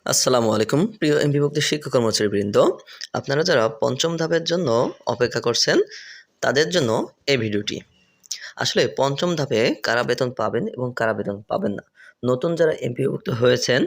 আসসালামু আলাইকুম প্রিয় এমপিভুক্ত শিক্ষক কর্মচারীবৃন্দ, আপনারা যারা পঞ্চম ধাপের জন্য অপেক্ষা করছেন তাদের জন্য এই ভিডিওটি। আসলে পঞ্চম ধাপে কারা বেতন পাবেন এবং কারা বেতন পাবেন না, নতুন যারা এমপিভুক্ত হয়েছেন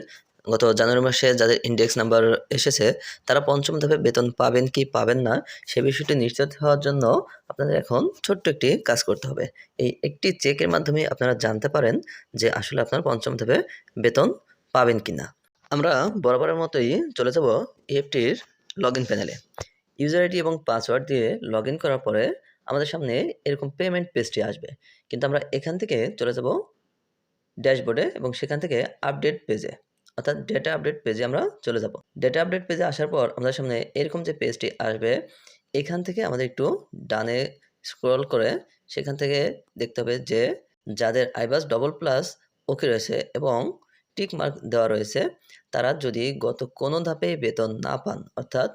গত জানুয়ারি মাসে যাদের ইন্ডেক্স নাম্বার এসেছে তারা পঞ্চম ধাপে বেতন পাবেন কি পাবেন না সে বিষয়টি নিশ্চিত হওয়ার জন্য আপনাদের এখন ছোট্ট একটি কাজ করতে হবে। এই একটি চেকের মাধ্যমে আপনারা জানতে পারেন যে আসলে আপনার পঞ্চম ধাপে বেতন পাবেন কি না। আমরা বরাবরের মতোই চলে যাব ইএফটির লগইন প্যানেলে। ইউজার আইডি এবং পাসওয়ার্ড দিয়ে লগইন করার পরে আমাদের সামনে এরকম পেমেন্ট পেজটি আসবে, কিন্তু আমরা এখান থেকে চলে যাব ড্যাশবোর্ডে এবং সেখান থেকে আপডেট পেজে, অর্থাৎ ডেটা আপডেট পেজে আমরা চলে যাব। ডেটা আপডেট পেজে আসার পর আমাদের সামনে এরকম যে পেজটি আসবে, এখান থেকে আমাদের একটু ডানে স্ক্রল করে সেখান থেকে দেখতে হবে যে যাদের আইবাস ডবল প্লাস ওকে রয়েছে এবং টিক মার্ক দেওয়া রয়েছে তারা যদি গত কোনো ধাপে বেতন না পান, অর্থাৎ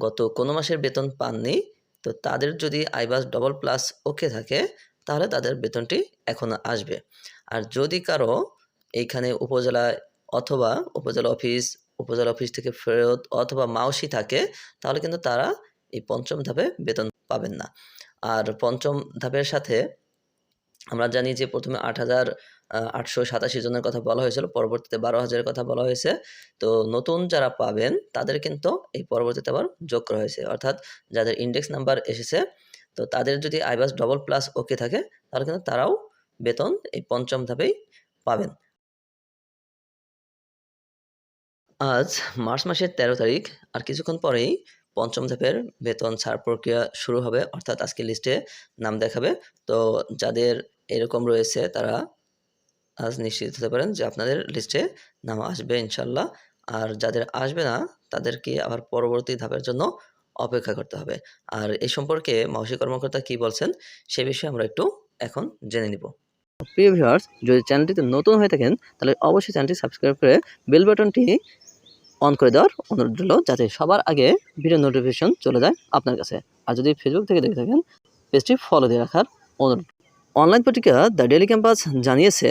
গত কোনো মাসের বেতন পাননি, তো তাদের যদি আইবাস ডবল প্লাস ওকে থাকে তাহলে তাদের বেতনটি এখন আসবে। আর যদি কারো এইখানে উপজেলায় অথবা উপজেলা অফিস থেকে ফেরত অথবা মাউসি থাকে তাহলে কিন্তু তারা এই পঞ্চম ধাপে বেতন পাবেন না। আর পঞ্চম ধাপের সাথে আমরা জানি যে প্রথমে ৮,৮৮৭ জনের কথা বলা হয়েছিল, পরবর্তীতে ১২,০০০-এর কথা বলা হয়েছে। তো নতুন যারা পাবেন তাদের কিন্তু এই পরবর্তীতে আবার যোগ করা হয়েছে, অর্থাৎ যাদের ইন্ডেক্স নাম্বার এসেছে তো তাদের যদি আইবাস ডবল প্লাস ওকে থাকে তাহলে কিন্তু তারাও বেতন এই পঞ্চম ধাপেই পাবেন। আজ মার্চ মাসের ১৩ তারিখ, আর কিছুক্ষণ পরেই পঞ্চম ধাপের বেতন ছাড় প্রক্রিয়া শুরু হবে, অর্থাৎ আজকে লিস্টে নাম দেখাবে। তো যাদের এরকম রয়েছে তারা আজ নিশ্চিত হতে পারেন যে আপনাদের লিস্টে নাম আসবে ইনশাল্লাহ। আর যাদের আসবে না তাদেরকে আবার পরবর্তী ধাপের জন্য অপেক্ষা করতে হবে। আর এই সম্পর্কে মাউসী কর্মকর্তা কি বলছেন সে বিষয়ে আমরা একটু এখন জেনে নিব। প্রিয় ভিউয়ার্স, যদি চ্যানেলটিতে নতুন হয়ে থাকেন তাহলে অবশ্যই চ্যানেলটি সাবস্ক্রাইব করে বেল বাটনটি অন করে দেওয়ার অনুরোধ রইল, যাতে সবার আগে ভিডিও নোটিফিকেশন চলে যায় আপনার কাছে। আর যদি ফেসবুক থেকে দেখে থাকেন পেজটি ফলো দিয়ে রাখার অনুরোধ। অনলাইন পত্রিকা দ্য ডেইলি ক্যাম্পাস জানিয়েছে,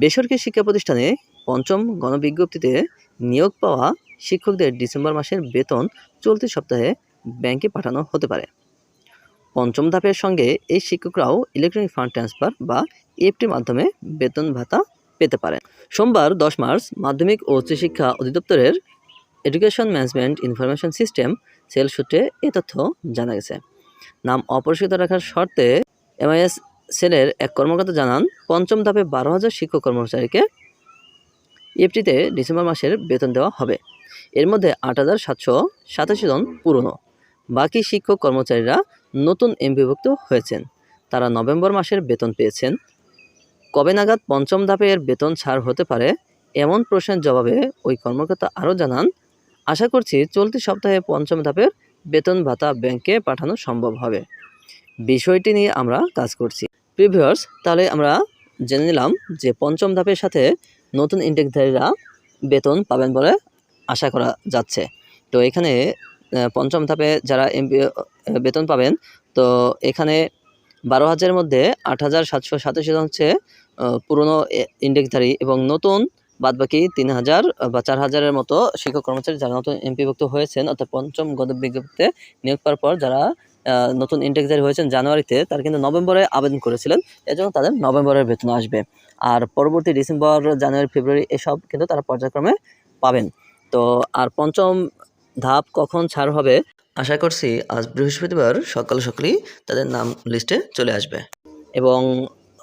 বেসরকারি শিক্ষা প্রতিষ্ঠানে পঞ্চম গণবিজ্ঞপ্তিতে নিয়োগ পাওয়া শিক্ষকদের ডিসেম্বর মাসের বেতন চলতি সপ্তাহে ব্যাংকে পাঠানো হতে পারে। পঞ্চম ধাপের সঙ্গে এই শিক্ষকরাও ইলেকট্রনিক ফান্ড ট্রান্সফার বা ইএফটির মাধ্যমে বেতন ভাতা পেতে পারেন। সোমবার ১০ মার্চ মাধ্যমিক ও উচ্চশিক্ষা অধিদপ্তরের education management information system cell সূত্রে এ তথ্য জানা গেছে। নাম অপরিষ্কৃত রাখার শর্তে এমআইএস সেলের এক কর্মকর্তা জানান, পঞ্চম ধাপে ১২,০০০ শিক্ষক কর্মচারীকে ইএফটিতে ডিসেম্বর মাসের বেতন দেওয়া হবে। এর মধ্যে ৮,৭৮৭ জন পুরনো, বাকি শিক্ষক কর্মচারীরা নতুন এমপিভুক্ত হয়েছেন। তারা নভেম্বর মাসের বেতন পেয়েছেন। কবে নাগাদ পঞ্চম ধাপের বেতন ছাড় হতে পারে এমন প্রশ্নের জবাবে ওই কর্মকর্তা আরও জানান, আশা করছি চলতি সপ্তাহে পঞ্চম ধাপের বেতন ভাতা ব্যাংকে পাঠানো সম্ভব হবে। বিষয়টি নিয়ে আমরা কাজ করছি। প্রিয় ভিউয়ার্স, তাহলে আমরা জেনে নিলাম যে পঞ্চম ধাপের সাথে নতুন ইনটেকধারীরা বেতন পাবেন বলে আশা করা যাচ্ছে। তো এখানে পঞ্চম ধাপে যারা বেতন পাবেন, তো এখানে ১২,০০০-এর মধ্যে ৮,৭৮৭ জন হচ্ছে পুরনো ইনটেকধারী এবং নতুন বাদবাকি ৩,০০০ বা ৪,০০০-এর মতো শিক্ষক কর্মচারী যারা নতুন এমপিভুক্ত হয়েছেন, অর্থাৎ পঞ্চম গণবিজ্ঞপ্তিতে নিয়োগ পাওয়ার পর যারা নতুন ইনটেকধারী হয়েছেন জানুয়ারিতে, তারা কিন্তু নভেম্বরে আবেদন করেছিলেন, এজন্য তাদের নভেম্বরের বেতন আসবে। আর পরবর্তী ডিসেম্বর, জানুয়ারি, ফেব্রুয়ারি এসব কিন্তু তারা পর্যায়ক্রমে পাবেন। তো আর পঞ্চম ধাপ কখন ছাড় হবে আশা করছি আজ বৃহস্পতিবার সকাল সকালই তাদের নাম লিস্টে চলে আসবে এবং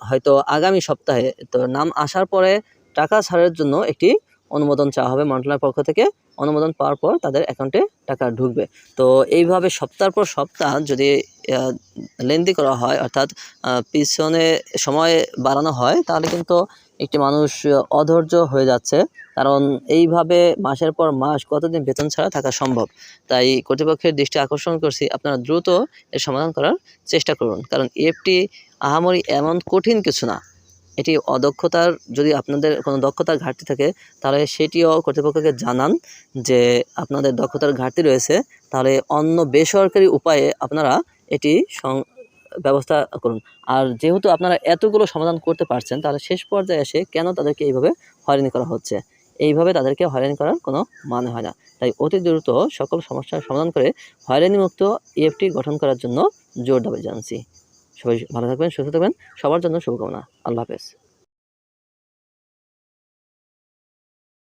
হয়তো আগামী সপ্তাহে তো নাম আসার পরে টাকা ছাড়ের জন্য একটি অনুমোদন চাওয়া হবে মন্ত্রণালয়ের পক্ষ থেকে। অনুমোদন পাওয়ার পর তাদের অ্যাকাউন্টে টাকা ঢুকবে। তো এইভাবে সপ্তাহের পর সপ্তাহ যদি লেনদেন করা হয়, অর্থাৎ পিছনে সময় বাড়ানো হয়, তাহলে কিন্তু একটি মানুষ অধৈর্য হয়ে যাচ্ছে, কারণ এইভাবে মাসের পর মাস কতদিন বেতন ছাড়া থাকা সম্ভব। তাই কর্তৃপক্ষের দৃষ্টি আকর্ষণ করছি, আপনারা দ্রুত এর সমাধান করার চেষ্টা করুন, কারণ ইএফটি আহামরি এমন কঠিন কিছু না। এটি অদক্ষতার, যদি আপনাদের কোনো দক্ষতার ঘাটতি থাকে তাহলে সেটিও কর্তৃপক্ষকে জানান যে আপনাদের দক্ষতার ঘাটতি রয়েছে, তাহলে অন্য বেসরকারি উপায়ে আপনারা এটি ব্যবস্থা করুন। আর যেহেতু আপনারা এতগুলো সমাধান করতে পারছেন, তাহলে শেষ পর্যায়ে এসে কেন তাদেরকে এইভাবে হয়রানি করা হচ্ছে, এইভাবে তাদেরকে হয়রানি করার কোনো মানে হয় না। তাই অতি দ্রুত সকল সমস্যার সমাধান করে হয়রানিমুক্ত EFT গঠন করার জন্য জোর দাবি জানাচ্ছি। সবাই ভালো থাকবেন, সুস্থ থাকবেন। সবার জন্য শুভকামনা। আল্লাহ হাফেজ।